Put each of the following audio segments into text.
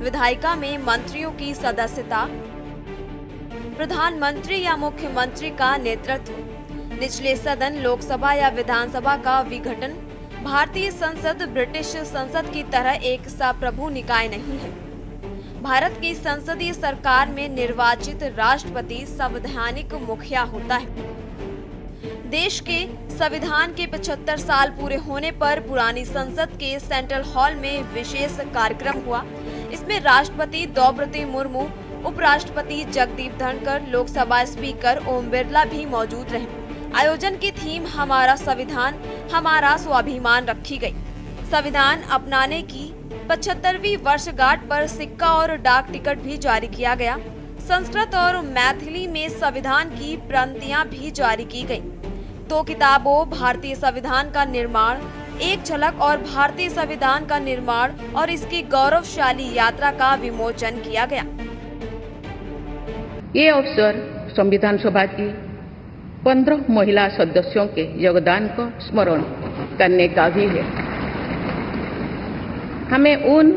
विधायिका में मंत्रियों की सदस्यता, प्रधानमंत्री या मुख्यमंत्री का नेतृत्व, निचले सदन लोकसभा या विधानसभा का विघटन। भारतीय संसद ब्रिटिश संसद की तरह एक संप्रभु निकाय नहीं है। भारत की संसदीय सरकार में निर्वाचित राष्ट्रपति संवैधानिक मुखिया होता है। देश के संविधान के 75 साल पूरे होने पर पुरानी संसद के सेंट्रल हॉल में विशेष कार्यक्रम हुआ। इसमें राष्ट्रपति द्रौपदी मुर्मू, उपराष्ट्रपति जगदीप धनखड़, लोकसभा स्पीकर ओम बिरला भी मौजूद रहे। आयोजन की थीम हमारा संविधान हमारा स्वाभिमान रखी गई। संविधान अपनाने की 75वीं वर्षगांठ पर सिक्का और डाक टिकट भी जारी किया गया। संस्कृत और मैथिली में संविधान की प्रतियां भी जारी की गई। 2 किताबों भारतीय संविधान का निर्माण, एक झलक और भारतीय संविधान का निर्माण और इसकी गौरवशाली यात्रा का विमोचन किया गया। ये अवसर संविधान सभा की 15 महिला सदस्यों के योगदान को स्मरण करने का भी है। हमें उन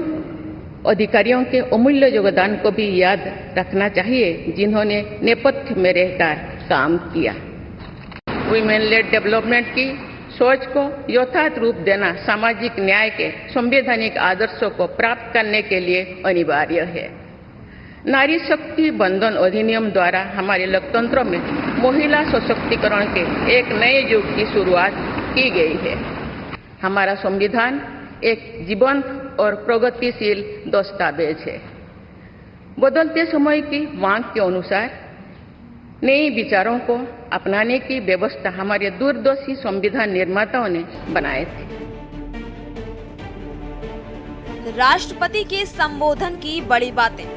अधिकारियों के अमूल्य योगदान को भी याद रखना चाहिए जिन्होंने नेपथ्य में रहकर काम किया। वुमेन लेड डेवलपमेंट की सोच को यथार्थ रूप देना सामाजिक न्याय के संवैधानिक आदर्शों को प्राप्त करने के लिए अनिवार्य है। नारी शक्ति बंधन अधिनियम द्वारा हमारे लोकतंत्र में महिला सशक्तिकरण के एक नए युग की शुरुआत की गई है। हमारा संविधान एक जीवंत और प्रगतिशील दस्तावेज है। बदलते समय की मांग के अनुसार नए विचारों को अपनाने की व्यवस्था हमारे दूरदर्शी संविधान निर्माताओं ने बनाए थे। राष्ट्रपति के संबोधन की बड़ी बातें।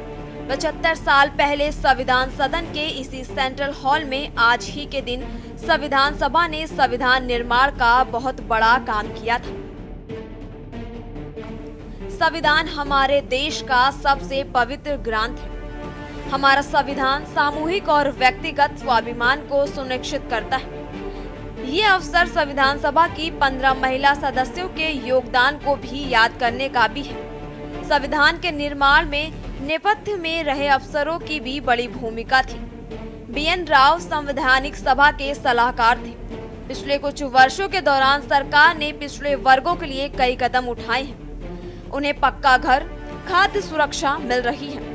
75 साल पहले संविधान सदन के इसी सेंट्रल हॉल में आज ही के दिन संविधान सभा ने संविधान निर्माण का बहुत बड़ा काम किया था। संविधान हमारे देश का सबसे पवित्र ग्रंथ है। हमारा संविधान सामूहिक और व्यक्तिगत स्वाभिमान को सुनिश्चित करता है। ये अवसर संविधान सभा की 15 महिला सदस्यों के योगदान को भी याद करने का भी है। संविधान के निर्माण में नेपथ्य में रहे अफसरों की भी बड़ी भूमिका थी। बीएन राव संवैधानिक सभा के सलाहकार थे। पिछले कुछ वर्षों के दौरान सरकार ने पिछड़े वर्गों के लिए कई कदम उठाए हैं। उन्हें पक्का घर, खाद्य सुरक्षा मिल रही है।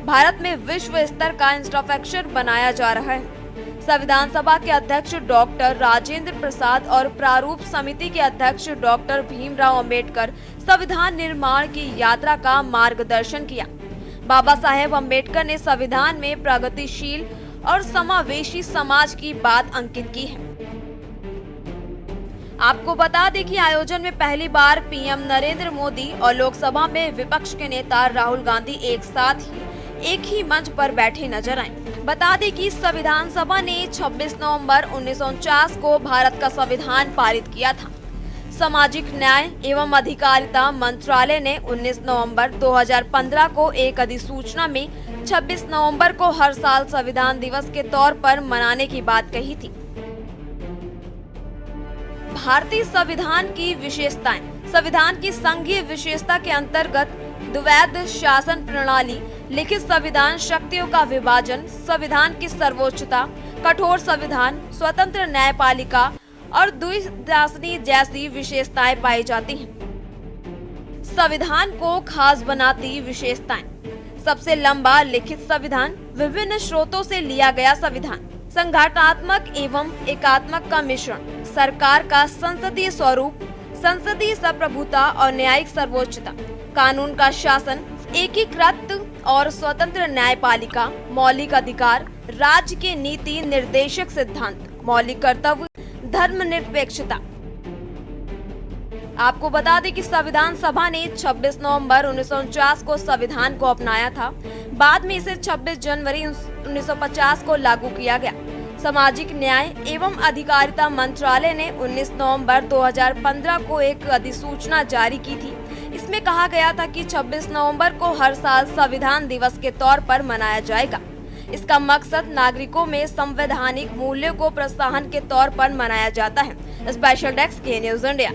भारत में विश्व स्तर का इंफ्रास्ट्रक्चर बनाया जा रहा है। संविधान सभा के अध्यक्ष डॉक्टर राजेंद्र प्रसाद और प्रारूप समिति के अध्यक्ष डॉक्टर भीमराव अंबेडकर संविधान निर्माण की यात्रा का मार्गदर्शन किया। बाबा साहेब अंबेडकर ने संविधान में प्रगतिशील और समावेशी समाज की बात अंकित की है। आपको बता दें कि आयोजन में पहली बार पीएम नरेंद्र मोदी और लोकसभा में विपक्ष के नेता राहुल गांधी एक साथ ही एक ही मंच पर बैठे नजर आए। बता दें कि संविधान सभा ने 26 नवंबर 1949 को भारत का संविधान पारित किया था। सामाजिक न्याय एवं अधिकारिता मंत्रालय ने 19 नवंबर 2015 को एक अधिसूचना में 26 नवंबर को हर साल संविधान दिवस के तौर पर मनाने की बात कही थी। भारतीय संविधान की विशेषताएं। संविधान की संघीय विशेषता के अंतर्गत द्वैध शासन प्रणाली, लिखित संविधान, शक्तियों का विभाजन, संविधान की सर्वोच्चता, कठोर संविधान, स्वतंत्र न्यायपालिका और द्विशासनी जैसी विशेषताएं पाई जाती हैं। संविधान को खास बनाती विशेषताएं। सबसे लंबा लिखित संविधान, विभिन्न स्रोतों से लिया गया संविधान, संगठनात्मक एवं एकात्मक का मिश्रण, सरकार का संसदीय स्वरूप, संसदीय संप्रभुता और न्यायिक सर्वोच्चता, कानून का शासन, एकीकृत और स्वतंत्र न्यायपालिका, मौलिक अधिकार, राज्य के नीति निर्देशक सिद्धांत, मौलिक कर्तव्य, धर्मनिरपेक्षता। आपको बता दें कि संविधान सभा ने 26 नवंबर 1949 को संविधान को अपनाया था। बाद में इसे 26 जनवरी 1950 को लागू किया गया। सामाजिक न्याय एवं अधिकारिता मंत्रालय ने 19 नवंबर 2015 को एक अधिसूचना जारी की थी। इसमें कहा गया था कि 26 नवंबर को हर साल संविधान दिवस के तौर पर मनाया जाएगा। इसका मकसद नागरिकों में संवैधानिक मूल्यों को प्रोत्साहन के तौर पर मनाया जाता है। स्पेशल डेस्क के न्यूज़ इंडिया।